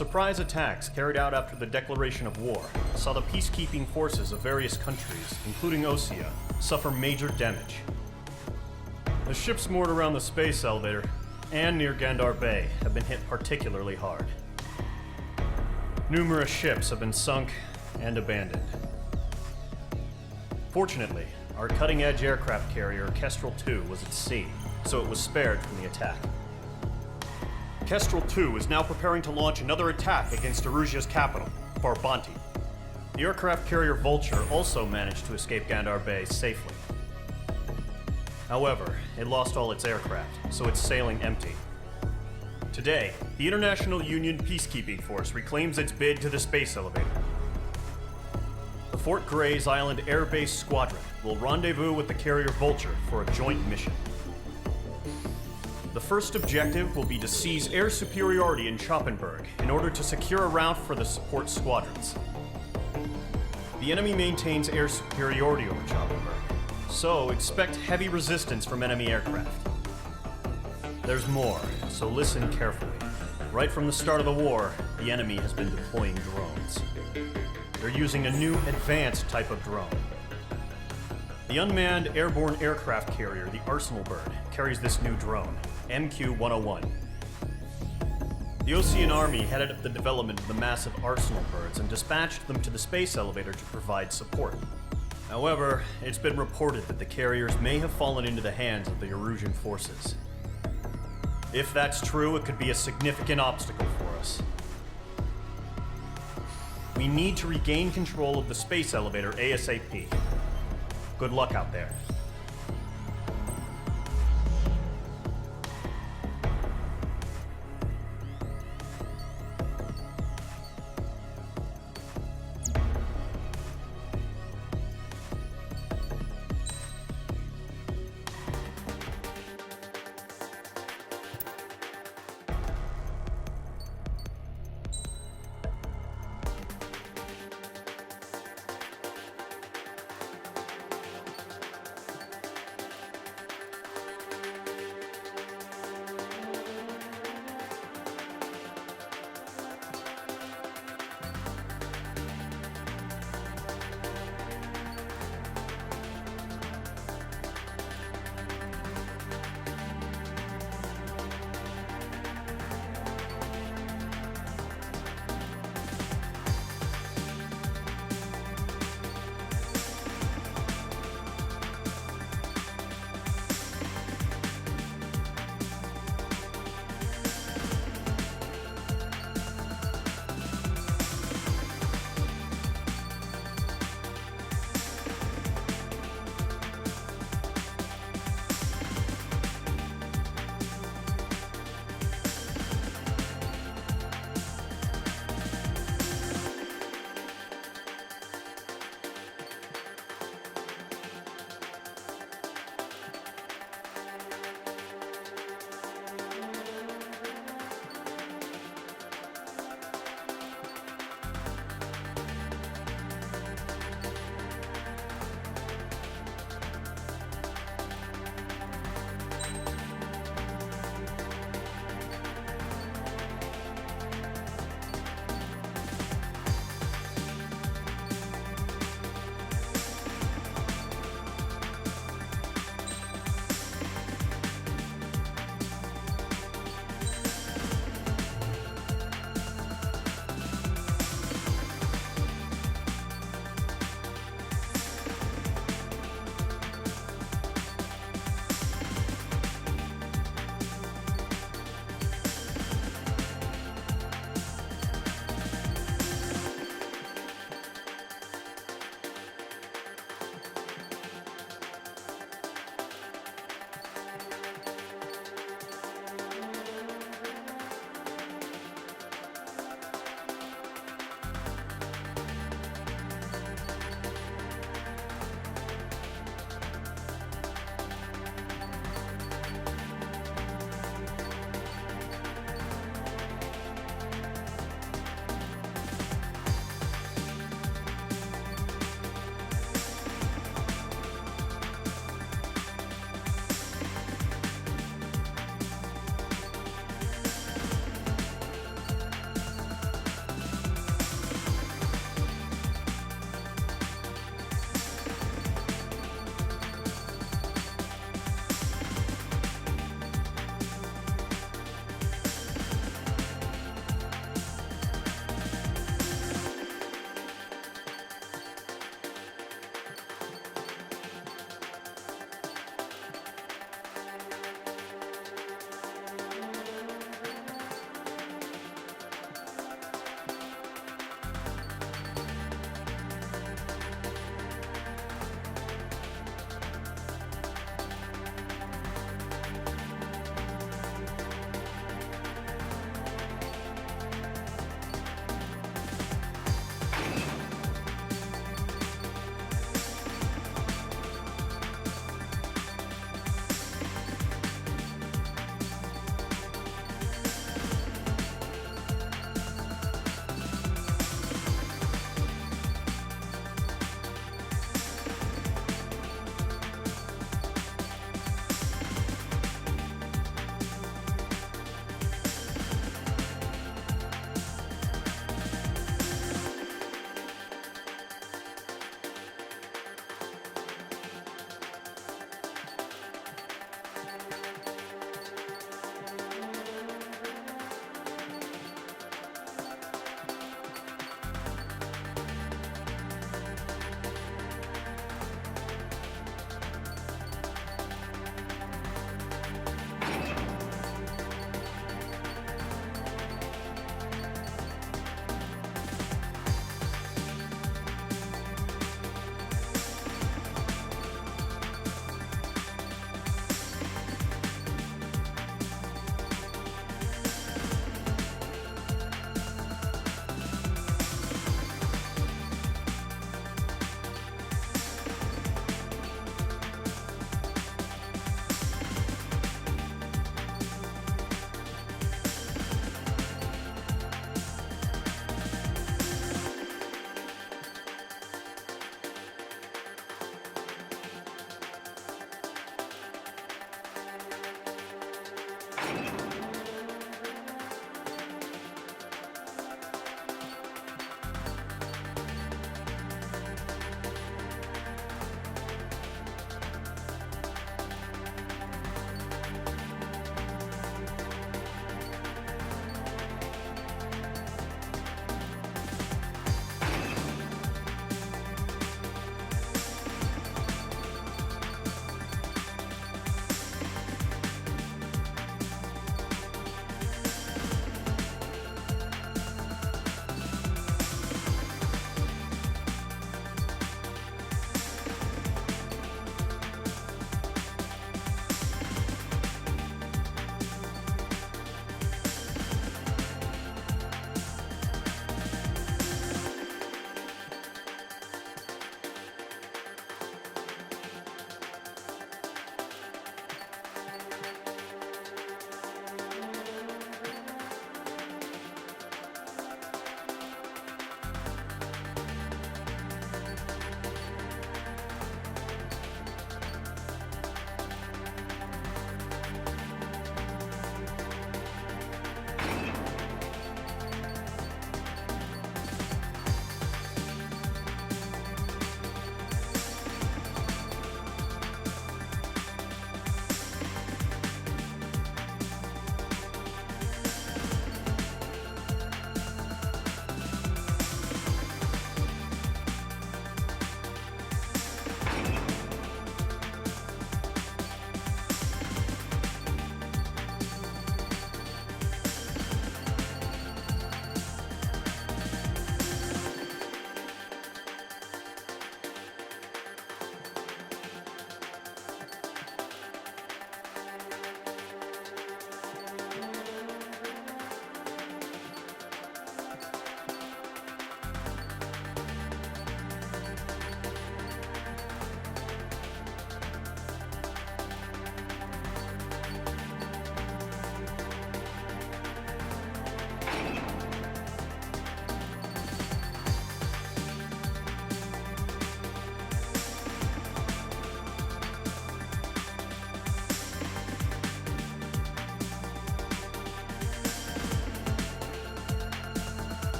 surprise attacks carried out after the declaration of war saw the peacekeeping forces of various countries, including Osea, suffer major damage. The ships moored around the space elevator and near Gandar Bay have been hit particularly hard. Numerous ships have been sunk and abandoned. Fortunately, our cutting-edge aircraft carrier Kestrel II was at sea, so it was spared from the attack. Kestrel II is now preparing to launch another attack against Erusia's capital, Farbanti. The aircraft carrier Vulture also managed to escape Gandar Bay safely. However, it lost all its aircraft, so it's sailing empty. Today, the International Union Peacekeeping Force reclaims its bid to the space elevator. The Fort Gray's Island Air Base Squadron will rendezvous with the carrier Vulture for a joint mission. The first objective will be to seize air superiority in Schoppenberg in order to secure a route for the support squadrons. The enemy maintains air superiority over Schoppenberg, so expect heavy resistance from enemy aircraft. There's more, so listen carefully. Right from the start of the war, the enemy has been deploying drones. They're using a new advanced type of drone. The unmanned airborne aircraft carrier, the Arsenal Bird, carries this new drone, MQ-101. The Osean Army headed up the development of the massive Arsenal Birds and dispatched them to the space elevator to provide support. However, it's been reported that the carriers may have fallen into the hands of the Erusian forces. If that's true, it could be a significant obstacle for us. We need to regain control of the space elevator ASAP. Good luck out there.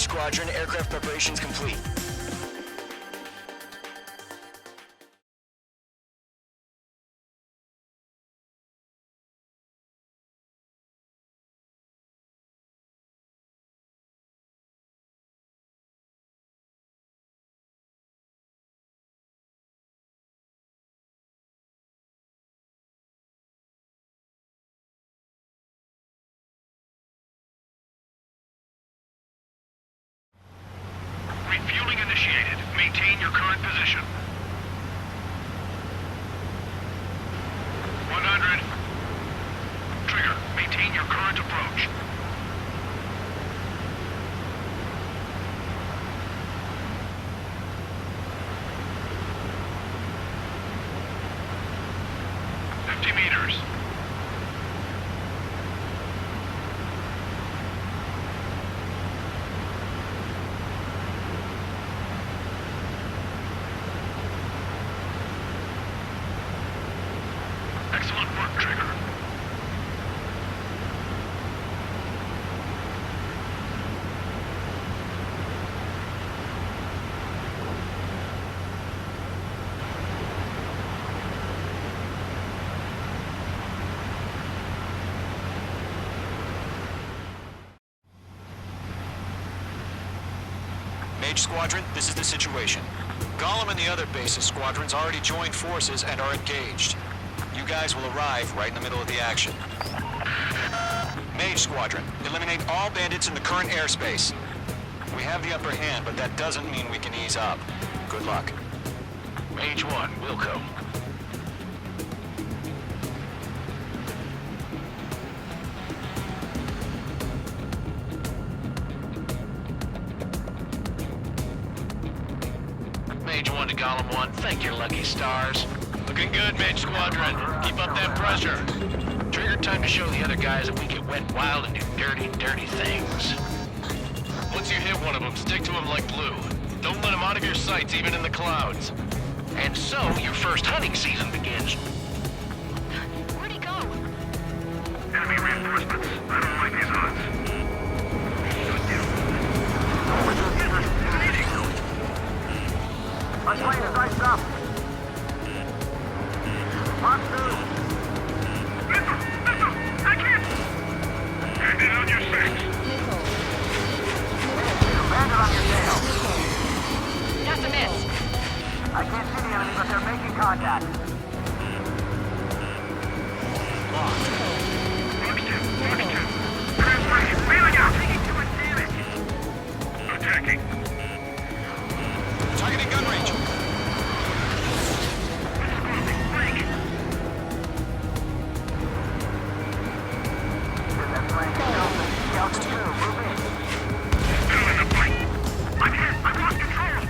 Squadron, aircraft preparations complete. Refueling initiated. Maintain your current position. 100. Trigger, maintain your current approach. meters. Excellent work, Trigger. Mage Squadron, this is the situation. Gollum and the other bases squadrons already joined forces and are engaged. You guys will arrive right in the middle of the action. Mage Squadron, eliminate all bandits in the current airspace. We have the upper hand, but that doesn't mean we can ease up. Good luck. Mage 1, Wilco. Mage 1 to Gollum 1, thank your lucky stars. Looking good, Mage Squadron. Keep up that pressure. Trigger, time to show the other guys that we get wet wild and do dirty, dirty things. Once you hit one of them, stick to him like glue. Don't let him out of your sights, even in the clouds. And so, your first hunting season begins. Where'd he go? Enemy reinforcements. I don't like these odds. My plane is iced up. Monsters! Missile! I can't! Hand it on your six. Bandit on your tail. That's a miss. I can't see the enemy, but they're making contact. Fox 2. Transferring. Wheeling out. Taking too much damage. Attacking. Targeting gun range. That plane is open. Scouts through. Move in. Still in the fight. I'm hit. I've lost control.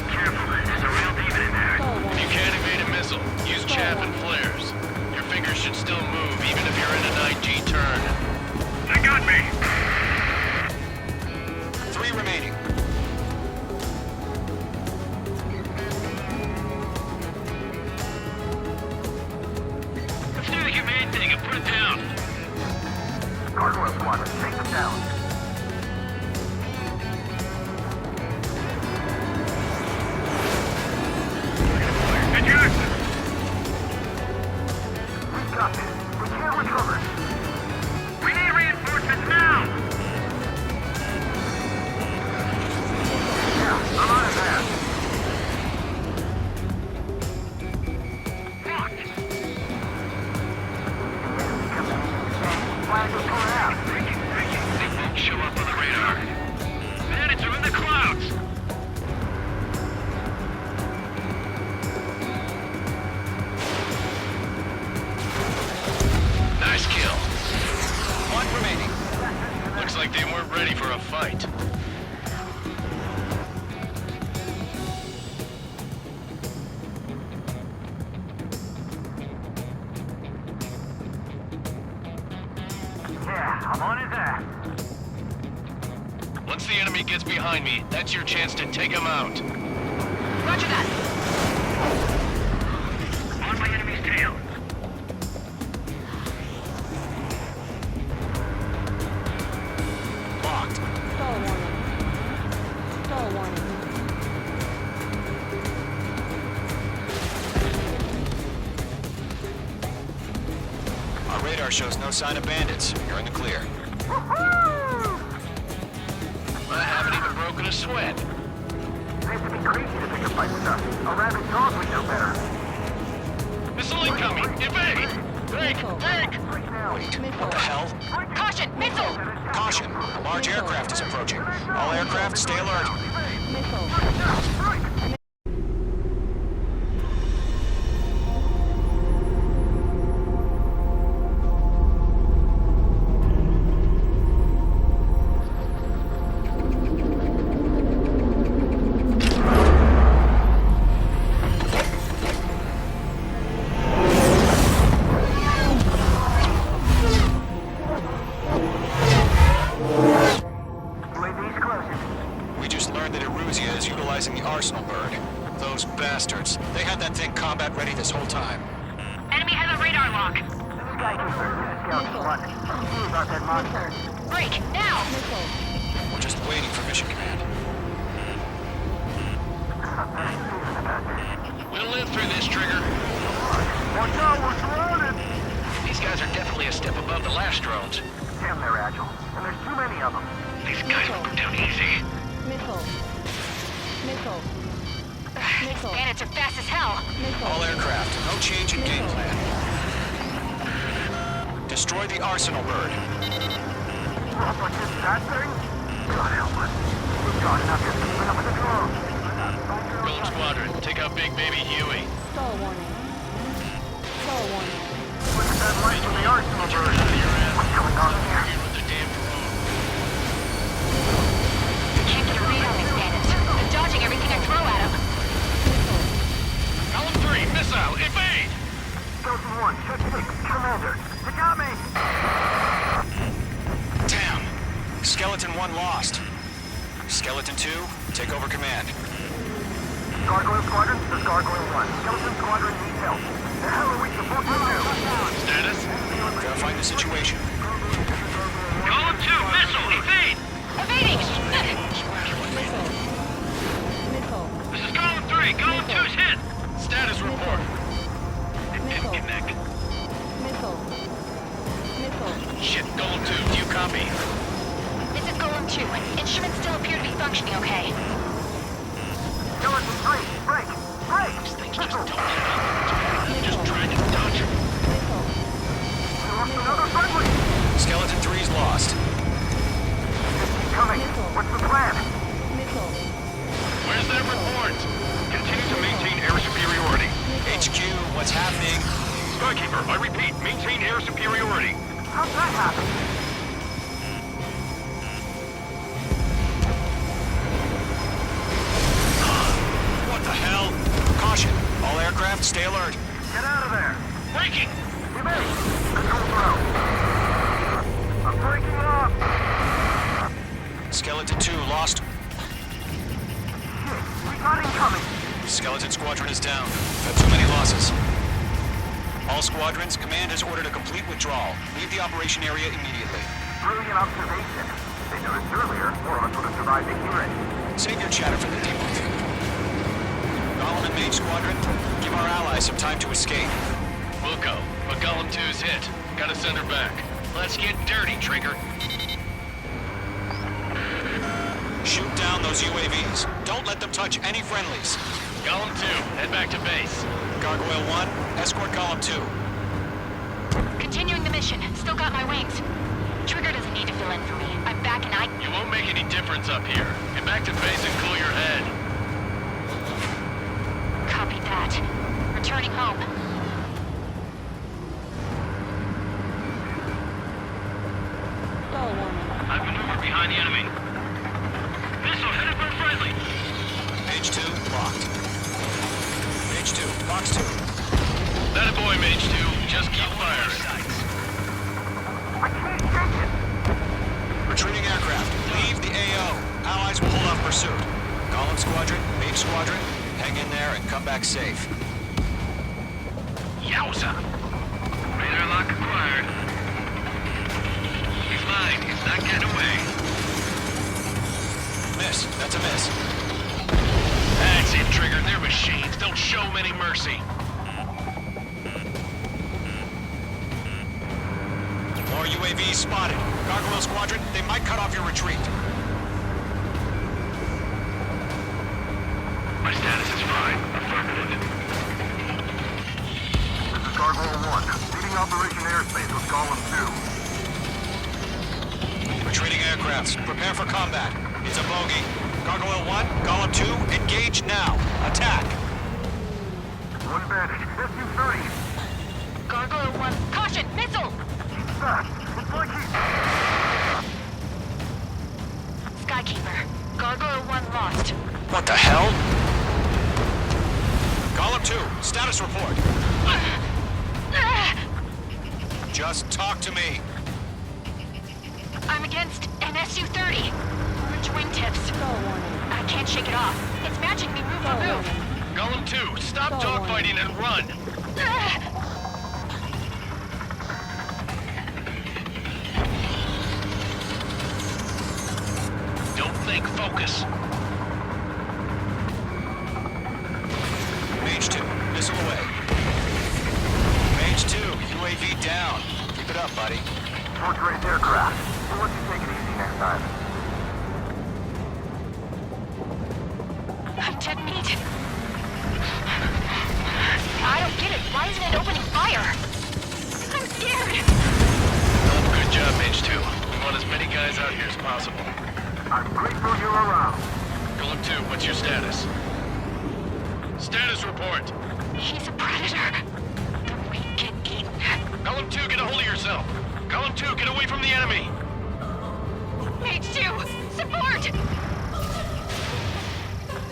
Careful. There's a real demon in there. If you can't evade a missile, use chaff and flares. Your fingers should still move, even if you're in an IG turn. They got me. 3 remaining. Let's do the humane thing and put it down. Gargoyle squadron, take them down. Eject! We've got this. We can't recover. We need reinforcements now! Yeah, I'm out of there. Locked! Flag is coming out. They won't show up on the radar. Bandits are in the clouds! Nice kill. 1 remaining. Looks like they weren't ready for a fight. Yeah, I'm on it there. Once the enemy gets behind me, that's your chance to take him out. Roger that. On my enemy's tail. radar shows no sign of bandits. You're in the clear. I haven't even broken a sweat. They have to be crazy to pick a fight with us. A rabid dog would know better. Missile incoming! Evade! Break! Break! Right now. Wait, what the hell? Caution! Missile! Caution! A large aircraft is approaching. All aircraft, stay alert. UAV's closing. We just learned that Eruzia is utilizing the Arsenal bird. Those bastards. They had that thing combat ready this whole time. Enemy has a radar lock. Sky Keeper to the scout squad. Confused about that monster. Break! Now! We're just waiting for mission command. We'll live through this, Trigger. Watch out, we're surrounded! These guys are definitely a step above the last drones. Damn, they're agile. And there's too many of them. These guys will go down easy. Missile. Missile. Missile. Bandits are fast as hell. All aircraft, no change in game plan. Destroy the Arsenal bird. What, just that thing? God help us. We've got enough just keeping up with the drones. Golem Squadron, take out Big Baby Huey. Stall warning. Stall warning. Look at that light from the Arsenal bird. What's going on here? With the damn drone. Can't get a read on these bandits. They're dodging everything I throw at them. Column 3, missile, evade! Skeleton 1, check 6, Commander. You got me! Damn! Skeleton 1 lost. Skeleton 2, take over command. Gargoyle Squadron, this is Gargoyle 1. Skeleton Squadron needs help. The hell are we supposed to do? Status? Verifying the situation. Column 2, missile, evade! Evading! Missile. Missile. This is Column 3, Column 2's hit! Status report. Missile. Connect. Missile. Missile. Shit, Column 2, do you copy? This is Golem 2. Instruments still appear to be functioning okay. Skeleton 3, break! Break! These things just don't get just trying to dodge him. Missile. We lost another friendly! Skeleton 3's lost. Just keep coming. What's the plan? Missile. Where's that report? Continue to maintain air superiority. HQ, what's happening? Skykeeper, I repeat, maintain air superiority. How'd that happen? What the hell? Caution, all aircraft, stay alert. Get out of there! Breaking! Evade! Control throw! I'm breaking up! Skeleton 2 lost. Shit, we got incoming! Skeleton Squadron is down. Got too many losses. All squadrons, command has ordered a complete withdrawal. Leave the operation area immediately. Brilliant observation. If they noticed earlier, more of us would have survived to hear it. Save your chatter for the debrief. Golem and Mage Squadron, give our allies some time to escape. We'll go, but Column 2's hit. Gotta send her back. Let's get dirty, Trigger. Shoot down those UAVs. Don't let them touch any friendlies. Column 2, head back to base. Gargoyle 1, escort Column 2. Continuing the mission. Still got my wings. Trigger doesn't need to fill in for me. I'm back and I... You won't make any difference up here. Get back to base and cool your head. Copy that. Returning home. Stall warning. I've maneuvered behind the enemy. Missile headed for friendly. Mage 2, locked. Mage 2, box 2. That a boy, Mage 2. Just keep firing. I can't shake it! Retreating aircraft, leave the AO. Allies will hold off pursuit. Golem Squadron, Mage Squadron, hang in there and come back safe. Yowza! Radar lock acquired. He's mine. He's not getting away. Miss, that's a miss. That's it, Trigger. They're machines. Don't show 'em any mercy. UAVs spotted. Gargoyle Squadron, they might cut off your retreat. My status is fine. Affirmative. This is Gargoyle 1. Leading Operation Airspace with Golem 2. Retreating aircrafts, prepare for combat. It's a bogey. Gargoyle 1, Golem 2, engage now. Attack. One Bandit. SU-30. Gargoyle 1, caution, missile! He's fast. It's like he's... Skykeeper, Gargoyle 1 lost. What the hell? Golem 2, status report. Just talk to me. I'm against an SU-30. Orange wingtips. Stall warning. I can't shake it off. It's matching me move Stall for move. warning. Golem 2, stop Stall dogfighting and run! Don't think, focus. Mage 2, missile away. Mage 2, UAV down. Keep it up, buddy. Short-range aircraft. We'll let you take it easy next time. I'm dead meat. I don't get it. Why isn't it opening fire? I'm scared. Good job, Mage 2. We want as many guys out here as possible. I'm grateful you're around. Golem 2, what's your status? Status report. He's a predator. The weak get eaten. Golem 2, get a hold of yourself. Golem 2, get away from the enemy. Mage 2, support!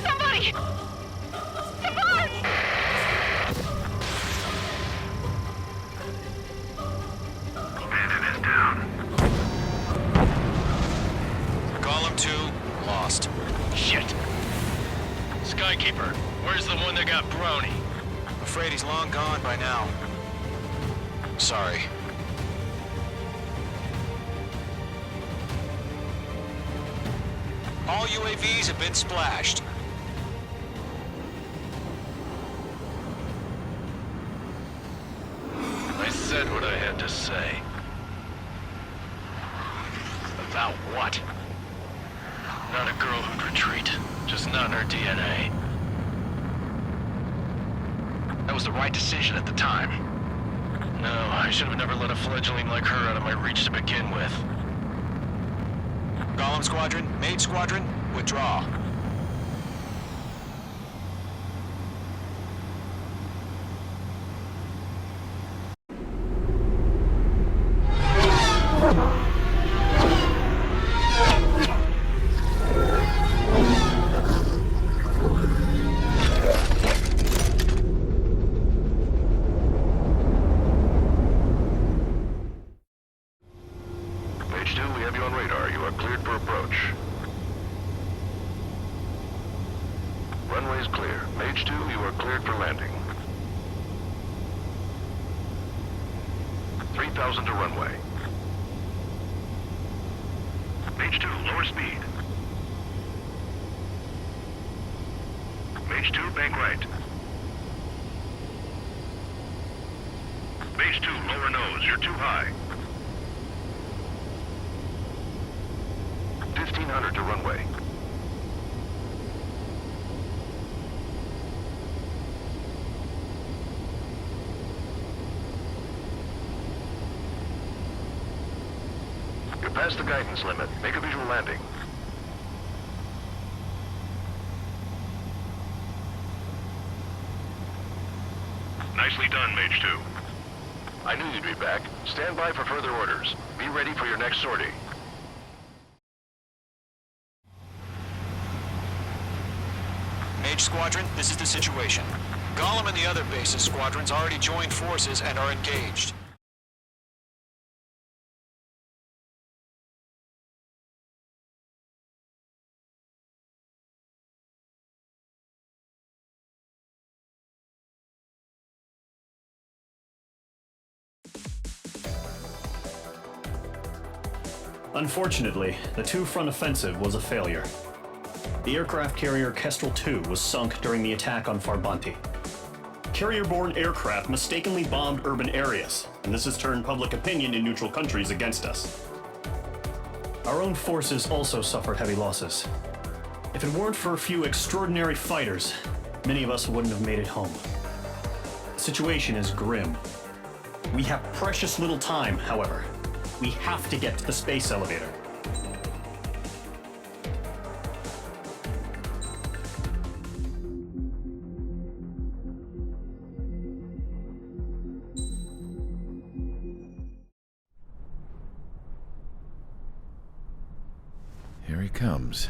Somebody! Support! Bandit is down. Golem 2, lost. Shit. Skykeeper, where's the one that got brownie? Afraid he's long gone by now. Sorry. All UAVs have been splashed. I said what I had to say. About what? Not a girl who'd retreat. Just not in her DNA. That was the right decision at the time. No, I should have never let a fledgling like her out of my reach to begin with. Golem Squadron, Mage Squadron, withdraw. Mage 2, we have you on radar. You are cleared for approach. Runway is clear. Mage 2, you are cleared for landing. 3,000 to runway. Mage 2, lower speed. Mage 2, bank right. Mage 2, lower nose. You're too high. 1,500 to runway. You're past the guidance limit. Make a visual landing. Nicely done, Mage 2. I knew you'd be back. Stand by for further orders. Be ready for your next sortie. Mage Squadron, this is the situation. Golem and the other bases squadrons already joined forces and are engaged. Unfortunately, the two-front offensive was a failure. The aircraft carrier Kestrel II was sunk during the attack on Farbanti. carrier-borne aircraft mistakenly bombed urban areas, and this has turned public opinion in neutral countries against us. Our own forces also suffered heavy losses. If it weren't for a few extraordinary fighters, many of us wouldn't have made it home. The situation is grim. We have precious little time, however. We have to get to the space elevator. Here he comes.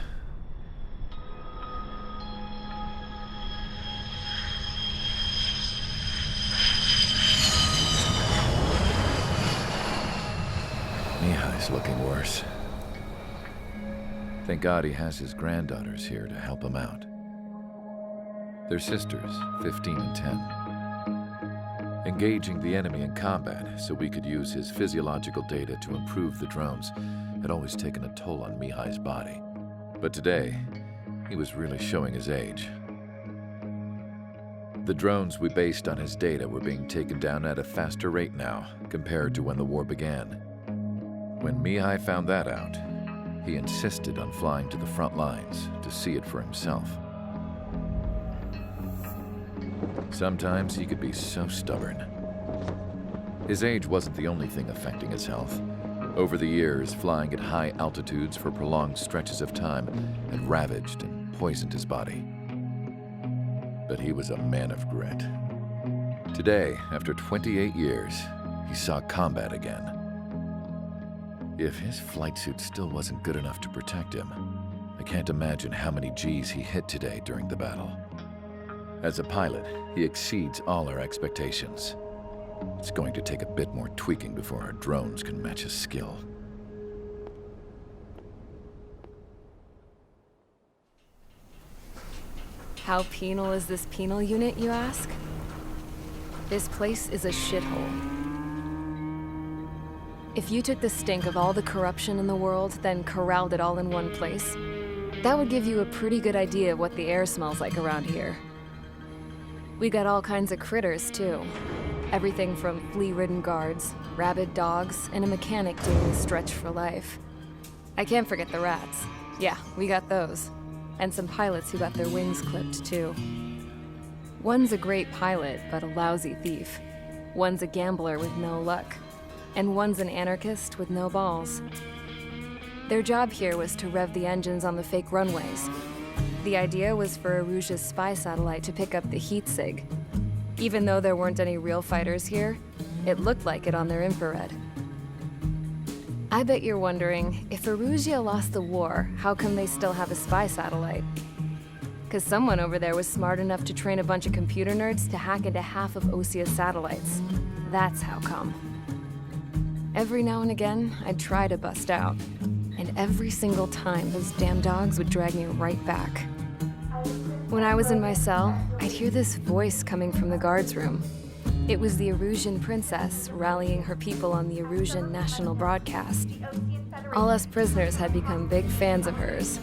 Mihai's looking worse. Thank God he has his granddaughters here to help him out. They're sisters, 15 and 10. Engaging the enemy in combat so we could use his physiological data to improve the drones had always taken a toll on Mihai's body. But today, he was really showing his age. The drones we based on his data were being taken down at a faster rate now compared to when the war began. When Mihai found that out, he insisted on flying to the front lines to see it for himself. Sometimes he could be so stubborn. His age wasn't the only thing affecting his health. Over the years, flying at high altitudes for prolonged stretches of time had ravaged and poisoned his body. But he was a man of grit. Today, after 28 years, he saw combat again. If his flight suit still wasn't good enough to protect him, I can't imagine how many G's he hit today during the battle. As a pilot, he exceeds all our expectations. It's going to take a bit more tweaking before our drones can match his skill. How penal is this penal unit, you ask? This place is a shithole. If you took the stink of all the corruption in the world, then corralled it all in one place, that would give you a pretty good idea of what the air smells like around here. We got all kinds of critters, too. Everything from flea-ridden guards, rabid dogs, and a mechanic doing the stretch for life. I can't forget the rats. Yeah, we got those. And some pilots who got their wings clipped, too. One's a great pilot, but a lousy thief. One's a gambler with no luck. And one's an anarchist with no balls. Their job here was to rev the engines on the fake runways. The idea was for Aruja's spy satellite to pick up the heat sig. Even though there weren't any real fighters here, it looked like it on their infrared. I bet you're wondering, if Aruja lost the war, how come they still have a spy satellite? Because someone over there was smart enough to train a bunch of computer nerds to hack into half of Osia's satellites. That's how come. Every now and again, I'd try to bust out. And every single time, those damn dogs would drag me right back. When I was in my cell, I'd hear this voice coming from the guards room. It was the Arusian princess rallying her people on the Arusian national broadcast. All us prisoners had become big fans of hers.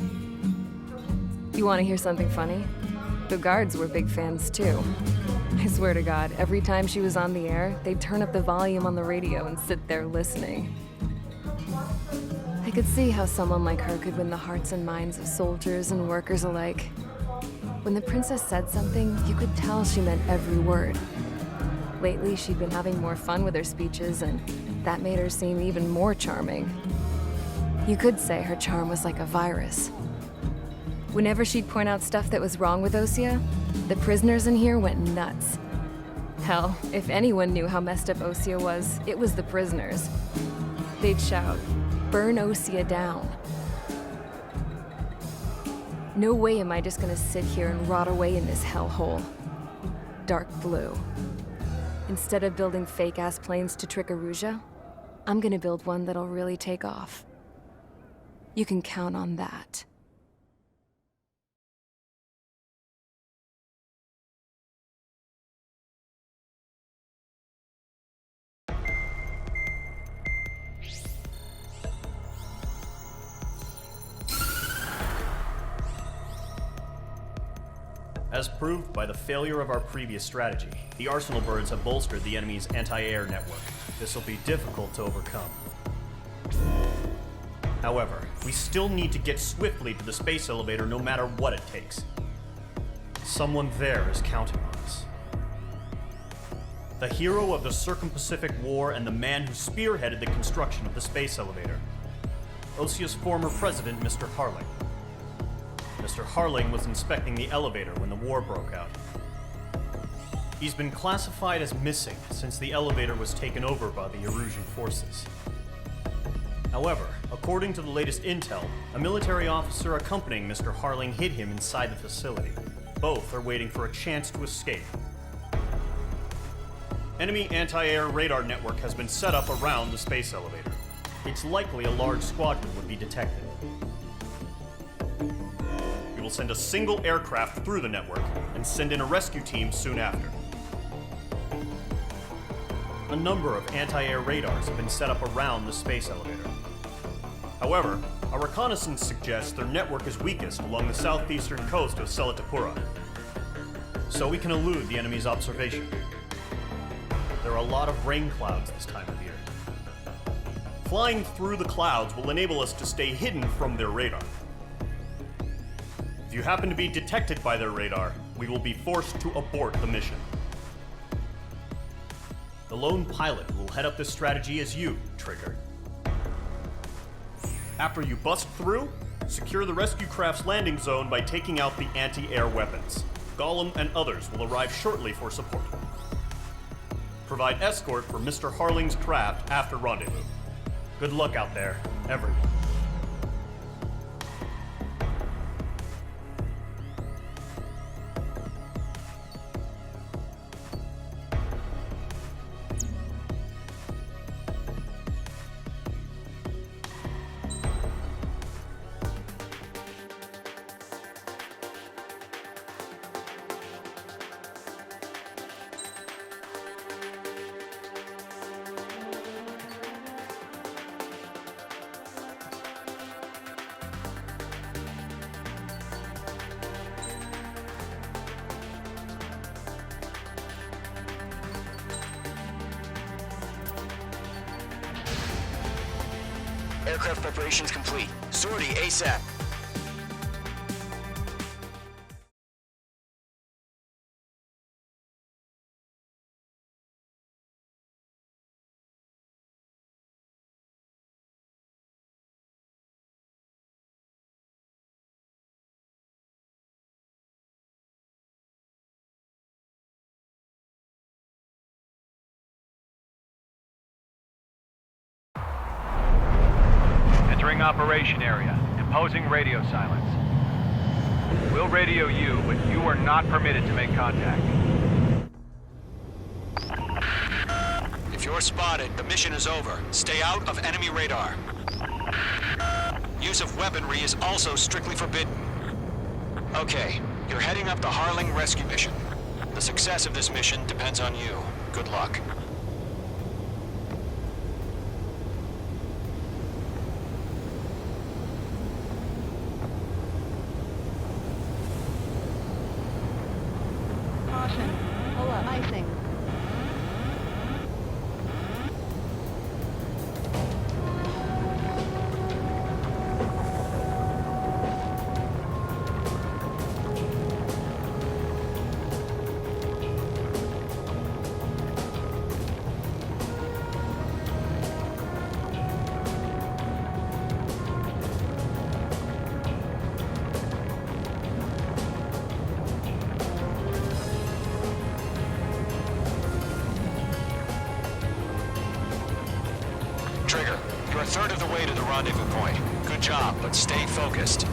You want to hear something funny? The guards were big fans too. I swear to God, every time she was on the air, they'd turn up the volume on the radio and sit there listening. I could see how someone like her could win the hearts and minds of soldiers and workers alike. When the princess said something, you could tell she meant every word. Lately, she'd been having more fun with her speeches, and that made her seem even more charming. You could say her charm was like a virus. Whenever she'd point out stuff that was wrong with Osia, the prisoners in here went nuts. Hell, if anyone knew how messed up Osia was, it was the prisoners. They'd shout, "Burn Osia down." No way am I just gonna sit here and rot away in this hellhole. Dark blue. Instead of building fake-ass planes to trick Aruja, I'm gonna build one that'll really take off. You can count on that. As proved by the failure of our previous strategy, the Arsenal birds have bolstered the enemy's anti-air network. This will be difficult to overcome. However, we still need to get swiftly to the space elevator no matter what it takes. Someone there is counting on us. The hero of the Circum-Pacific War and the man who spearheaded the construction of the space elevator. Osia's former president, Mr. Harling. Mr. Harling was inspecting the elevator when the war broke out. He's been classified as missing since the elevator was taken over by the Erusian forces. However, according to the latest intel, a military officer accompanying Mr. Harling hid him inside the facility. Both are waiting for a chance to escape. Enemy anti-air radar network has been set up around the space elevator. It's likely a large squadron would be detected. We will send a single aircraft through the network and send in a rescue team soon after. A number of anti-air radars have been set up around the space elevator. However, our reconnaissance suggests their network is weakest along the southeastern coast of Selatapura, so we can elude the enemy's observation. There are a lot of rain clouds this time of year. Flying through the clouds will enable us to stay hidden from their radar. If you happen to be detected by their radar, we will be forced to abort the mission. The lone pilot who will head up this strategy is you, Trigger. After you bust through, secure the rescue craft's landing zone by taking out the anti-air weapons. Gollum and others will arrive shortly for support. Provide escort for Mr. Harling's craft after rendezvous. Good luck out there, everyone. Aircraft preparations complete. Sortie ASAP. Entering operation area. Imposing radio silence. We'll radio you, but you are not permitted to make contact. If you're spotted, the mission is over. Stay out of enemy radar. Use of weaponry is also strictly forbidden. Okay, you're heading up the Harling rescue mission. The success of this mission depends on you. Good luck. Caution. Pull up. Icing. Trigger, you're a third of the way to the rendezvous point. Good job, but stay focused.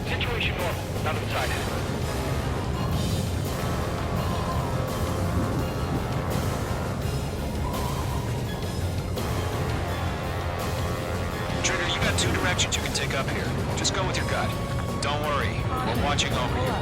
Situation normal. Nothing sighted. Trigger, you got two directions you can break up here. Just go with your gut. Don't worry, we're watching over you.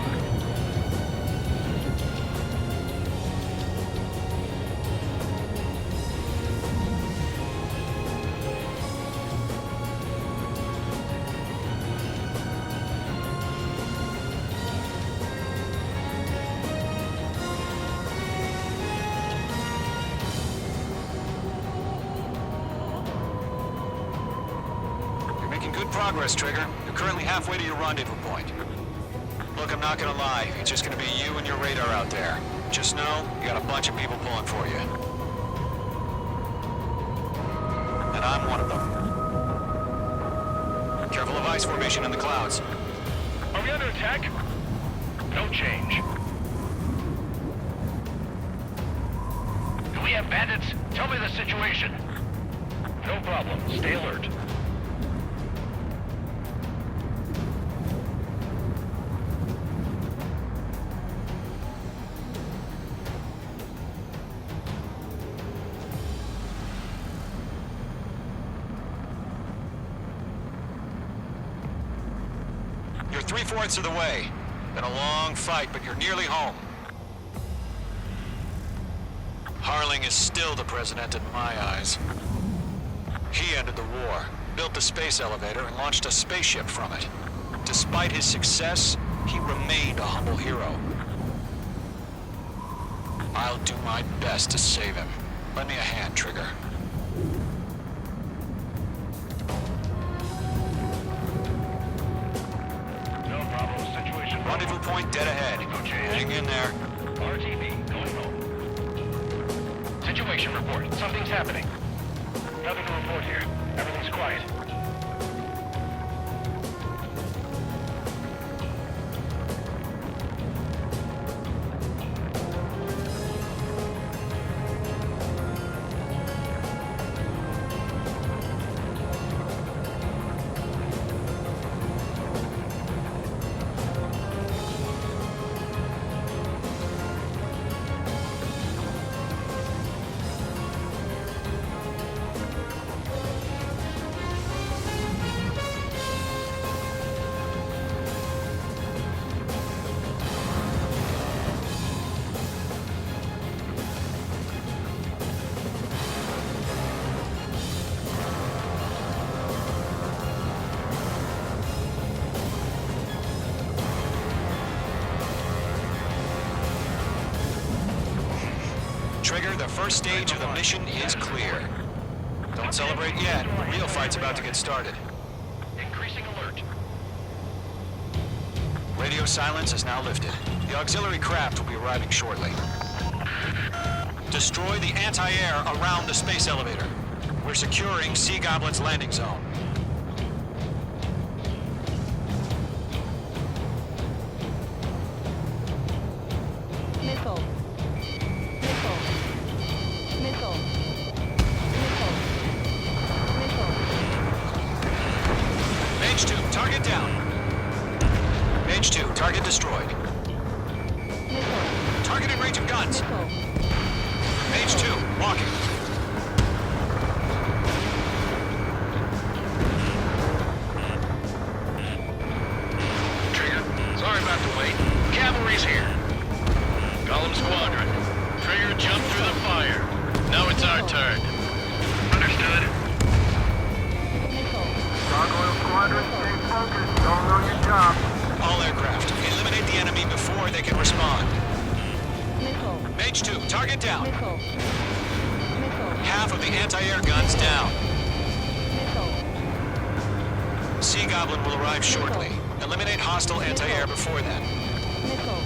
Good progress, Trigger. You're currently halfway to your rendezvous point. Look, I'm not gonna lie. It's just gonna be you and your radar out there. Just know, you got a bunch of people pulling for you. And I'm one of them. Careful of ice formation in the clouds. Are we under attack? No change. Do we have bandits? Tell me the situation. No problem. Stay alert. You're 3/4 of the way. Been a long fight, but you're nearly home. Harling is still the president in my eyes. He ended the war, built the space elevator, and launched a spaceship from it. Despite his success, he remained a humble hero. I'll do my best to save him. Lend me a hand, Trigger. Rendezvous point dead ahead. Hang in there. RTV, going home. Situation report. Something's happening. Nothing to report here. Everything's quiet. Trigger, the first stage of the mission is clear. Don't celebrate yet. The real fight's about to get started. Increasing alert. Radio silence is now lifted. The auxiliary craft will be arriving shortly. Destroy the anti-air around the space elevator. We're securing Sea Goblin's landing zone. Missile. Missile. Missile. Missile. Missile. Mage 2, target down. Mage 2, target destroyed. Missile. Target in range of guns. Missile. Mage 2, walking. Trigger, sorry about the wait. Cavalry's here. Golem Squadron. Trigger jumped through the fire. Now it's our turn. Understood. Missile. Gargoyle Squadron, stay focused. Don't know your job. All aircraft, eliminate the enemy before they can respond. Missile. Mage 2, target down. Missile. Missile. Half of the anti-air guns down. Missile. Sea Goblin will arrive shortly. Eliminate hostile anti-air before then. Missile.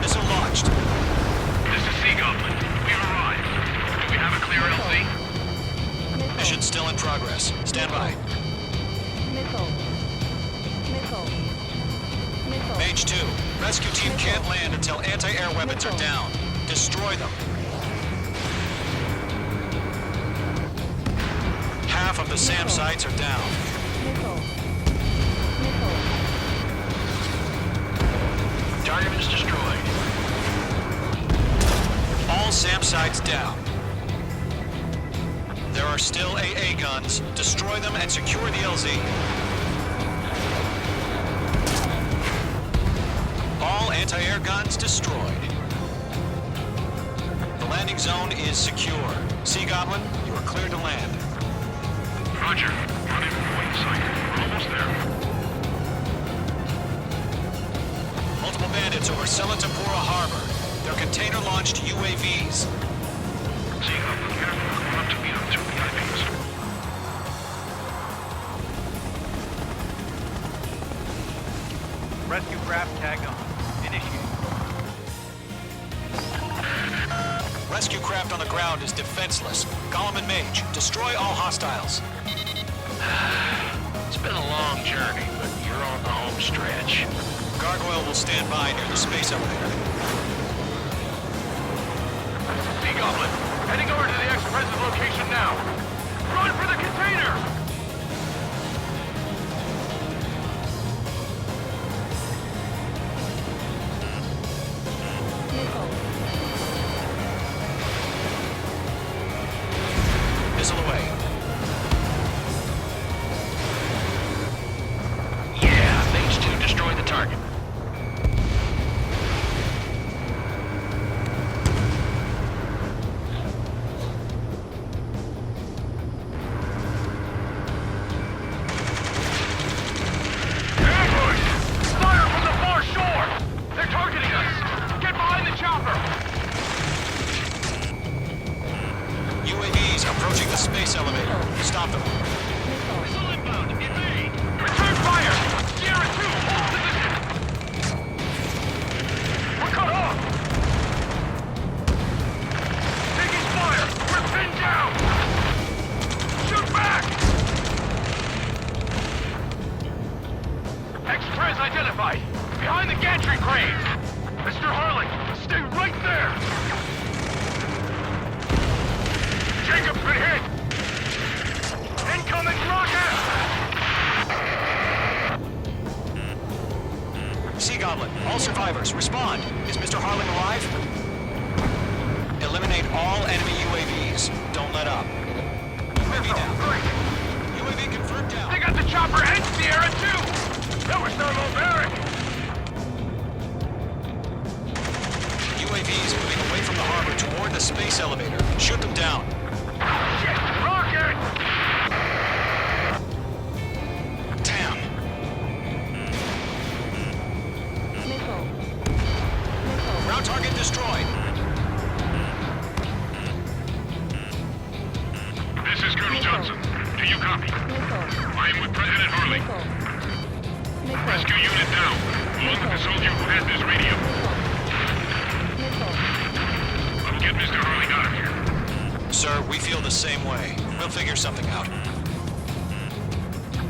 Missile launched. This is Sea Goblin. We've arrived. Do we have a clear LC? Mission still in progress. Stand by. Missile. Missile. Missile. Mage 2, rescue team can't land until anti-air weapons are down. Destroy them. Half of the SAM sites are down. Missile. Missile. Target is destroyed. All SAM sites down. There are are still AA guns. Destroy them and secure the LZ. All anti-air guns destroyed. The landing zone is secure. Sea Goblin, you are cleared to land. Roger. Running point sight. We're almost there. Multiple bandits over Selatapura Harbor. They're container-launched UAVs. See, careful. We're up to meet on 2 VIPs. Rescue craft tag on. Initiate. Rescue craft on the ground is defenseless. Gollum and Mage, destroy all hostiles. It's been a long journey, but you're on the home stretch. Gargoyle will stand by near the space elevator. Sea Goblin, heading over to the ex-president's location now. Run for the container! Missile. Missile away. Yeah, Mage 2, destroy the target. Ambush! Fire from the far shore! They're targeting us! Get behind the chopper! UAVs approaching the space elevator. Stop them. Missile inbound, evade! Return fire! Sierra 2, hold position! We're cut off! Taking fire! We're pinned down! Shoot back! Ex-Prez identified! Behind the gantry crane! Mr. Harling, stay right there! Jacob's been hit! Incoming rocket! Sea Goblin, all survivors, respond. Is Mr. Harling alive? Eliminate all enemy UAVs. Don't let up. UAV down. UAV confirmed down. They got the chopper and Sierra too! That was thermobaric! UAVs moving away from the harbor toward the space elevator. Shoot them down. Shit! Rocket! Damn. Missile. Missile. Ground target destroyed. This is Colonel Johnson. Do you copy? Missile. I am with President Harling. Missile. Missile. Rescue unit down. Along with the soldier who has this radio. Missile. I will get Mr. Harling out of here. Sir, we feel the same way. We'll figure something out.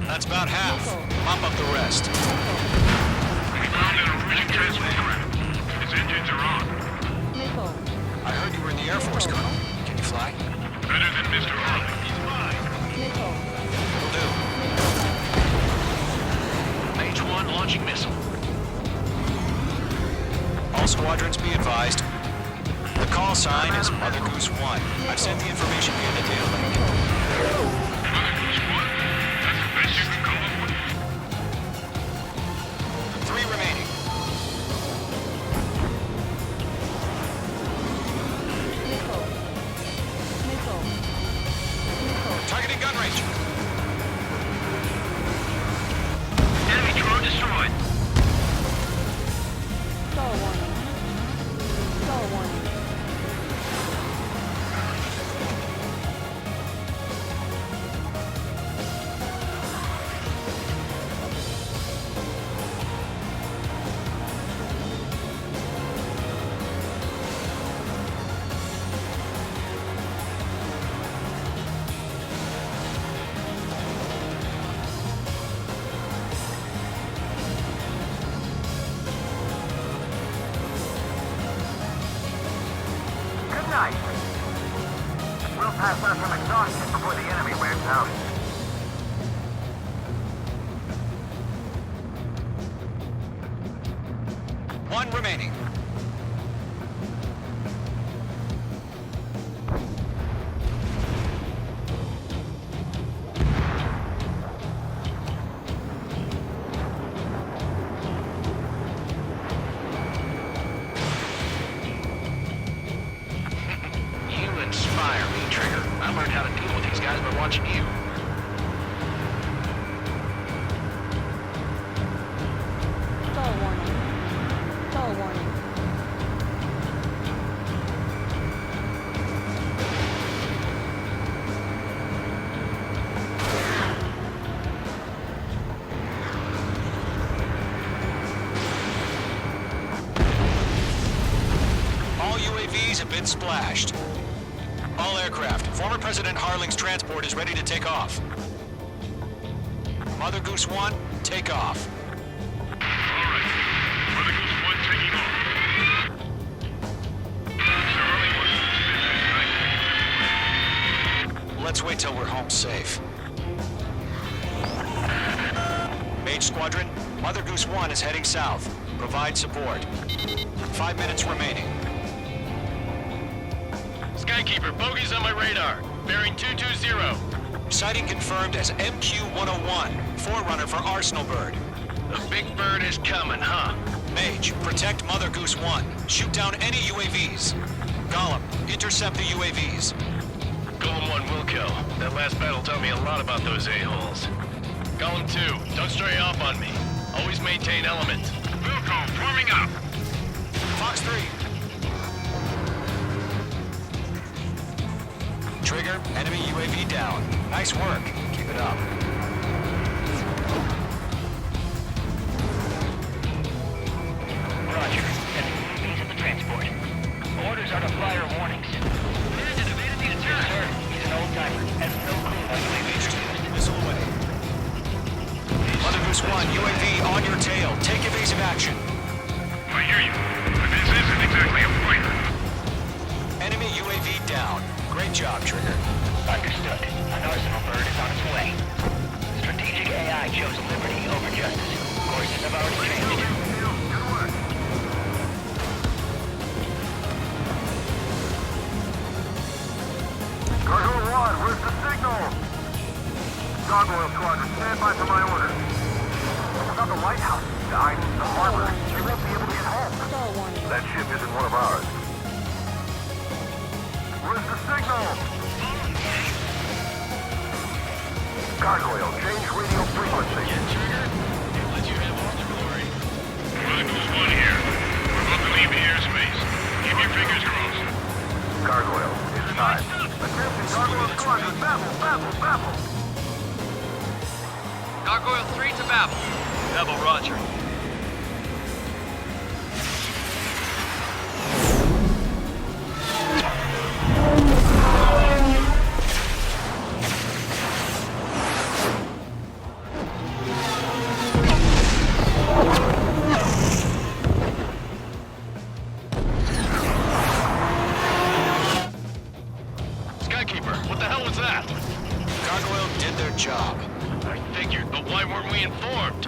That's about half. Mop up the rest. We found an Norwegian transport craft. Its engines are on. Missile. I heard you were in the Air Force, Colonel. Can you fly? Better than Mr. Harling. He's mine. Missile. Will do. Mage 1 launching missile. All squadrons be advised. The call sign is Mother Goose 1. I've sent the information via the data link. Mother Goose 1? That's the best you can come up with? 3 remaining. Missile. Missile. Missile. Targeting gun range. Enemy drone destroyed. Stall warning. Stall warning. Good night. We'll pass out some exhaustion before the enemy wears out. One remaining. UAVs have been splashed. All aircraft, former President Harling's transport is ready to take off. Mother Goose 1, take off. Let's wait till we're home safe. Mage Squadron, Mother Goose 1 is heading south. Provide support. 5 minutes remaining. Skykeeper, bogeys on my radar. Bearing 220. Sighting confirmed as MQ-101, forerunner for Arsenal Bird. The big bird is coming, huh? Mage, protect Mother Goose 1. Shoot down any UAVs. Gollum, intercept the UAVs. Golem 1 will kill. That last battle taught me a lot about those a-holes. Golem 2, don't stray off on me. Always maintain element. Wilco, forming up. Fox 3. Trigger, enemy UAV down. Nice work. Keep it up. Roger. UAVs at the transport. Orders are to fire warnings. Yes, sir. He's an old-timer. Has no clue what UAVs are used. Missile away. Mother Goose 1, UAV on your tail. Take evasive action. I hear you. But this isn't exactly a fighter. Enemy UAV down. Great job, Trigger. Understood. An Arsenal Bird is on its way. Strategic AI chose liberty over justice. Courses have already changed. Gargoyle 1, where's the signal? Gargoyle Squadron, stand by for my orders. Without the lighthouse, the harbor, they won't be able to get home. Stall warning. That ship isn't one of ours. Where's the signal? Gargoyle, change radio frequency. Let you have all the glory. Mother Goose 1 here. We're about to leave the airspace. Keep your fingers crossed. Gargoyle, it's time. Attention, Gargoyle Squadron, babble. Gargoyle 3 to Babel. Double Roger. Skykeeper, what the hell was that? Gargoyle did their job. I figured, but why weren't we informed?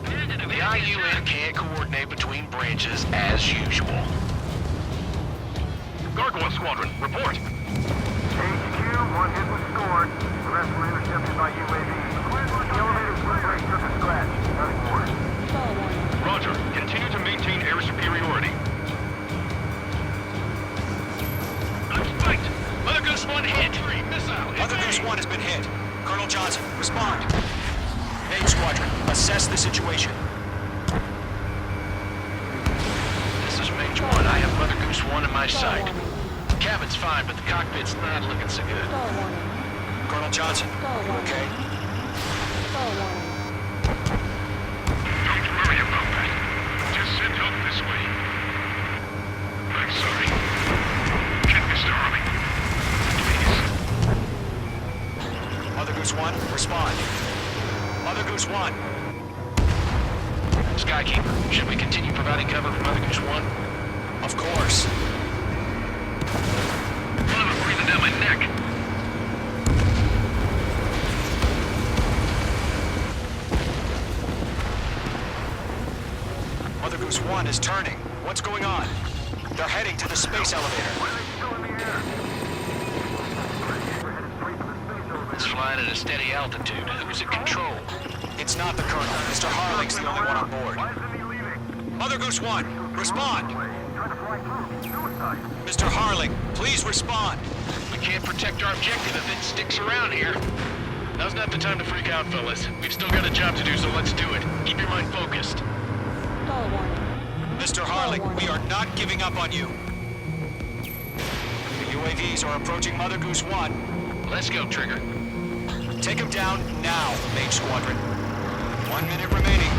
The IUN can't coordinate between branches as usual. Gargoyle Squadron, report. HQ, one hit was scored. The rest were intercepted by UAVs. The elevator's wind brake took a scratch. Nothing more. Stall warning. Roger, continue to maintain air superiority. Let's fight! Mother Goose 1 hit! Missile! Mother Goose 1 has been hit. Colonel Johnson, respond. Mage Squadron, assess the situation. This is Mage 1. I have Mother Goose 1 in my sight. Cabin's fine, but the cockpit's not looking so good. Stall warning. Colonel Johnson, Stall you warning. okay? Stall warning. Don't worry about that. Just send help this way. I'm sorry. Get Mr. Harley. Please. Mother Goose 1, respond. Mother Goose 1. Skykeeper, should we continue providing cover for Mother Goose 1? Of course. I'm breathing down my neck. Mother Goose 1 is turning. What's going on? They're heading to the space elevator. Why are they still in the air? We're headed straight for the space elevator. It's flying at a steady altitude. Who's in control? It's not the Colonel. Mr. Harling's the only one on board. Why isn't he leaving? Mother Goose 1, respond. Trying to fly through. Suicide. Mr. Harling, please respond. We can't protect our objective if it sticks around here. Now's not the time to freak out, fellas. We've still got a job to do, so let's do it. Keep your mind focused. Stall warning. Mr. Harling, we are not giving up on you. The UAVs are approaching Mother Goose 1. Let's go, Trigger. Take him down now, Mage Squadron. 1 minute remaining.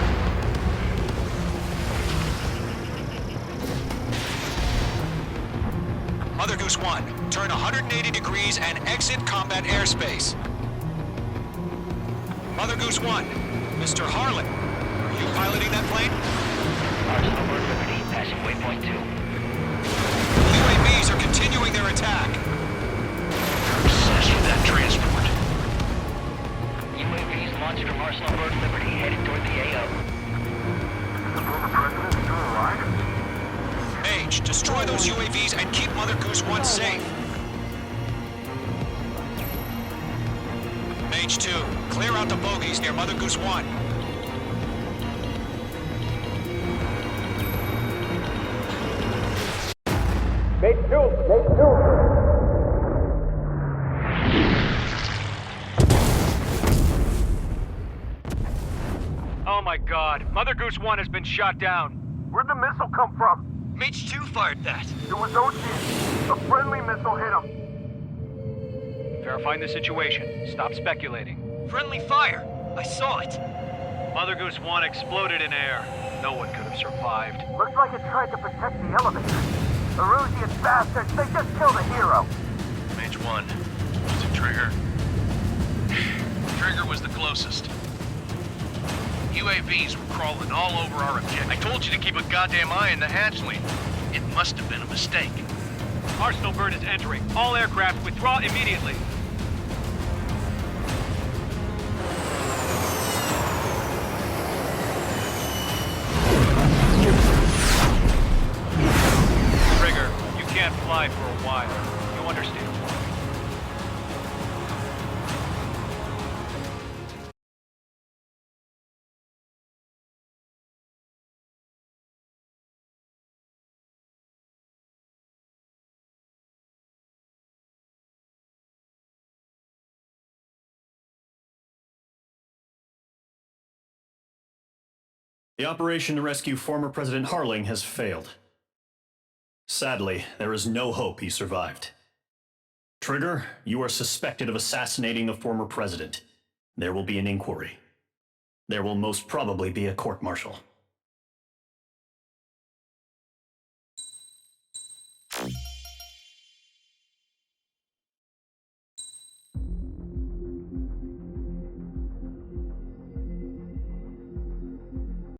Mother Goose Goose 1, turn 180 degrees and exit combat airspace. Mother Goose 1, Mr. Harlan, are you piloting that plane? Arsenal Bird Liberty, passing waypoint 2. UAVs are continuing their attack. Obsessed with that transport. UAVs launched from Arsenal Bird Liberty, headed toward the AO. The former president still alive? Mage, destroy those UAVs and keep Mother Goose 1 safe. Mage 2, clear out the bogies near Mother Goose 1. Oh my god. Mother Goose 1 has been shot down. Where'd the missile come from? Mage 2 fired that. It was OG. A friendly missile hit him. Verifying the situation. Stop speculating. Friendly fire. I saw it. Mother Goose 1 exploded in air. No one could have survived. Looks like it tried to protect the elevator. The Rusian bastards, they just killed a hero. Mage 1. Was it Trigger? Trigger was the closest. UAVs were crawling all over our objective. I told you to keep a goddamn eye on the hatchling. It must have been a mistake. Arsenal Bird is entering. All aircraft withdraw immediately. Trigger, you can't fly for a while. You understand? The operation to rescue former President Harling has failed. Sadly, there is no hope he survived. Trigger, you are suspected of assassinating the former president. There will be an inquiry. There will most probably be a court-martial.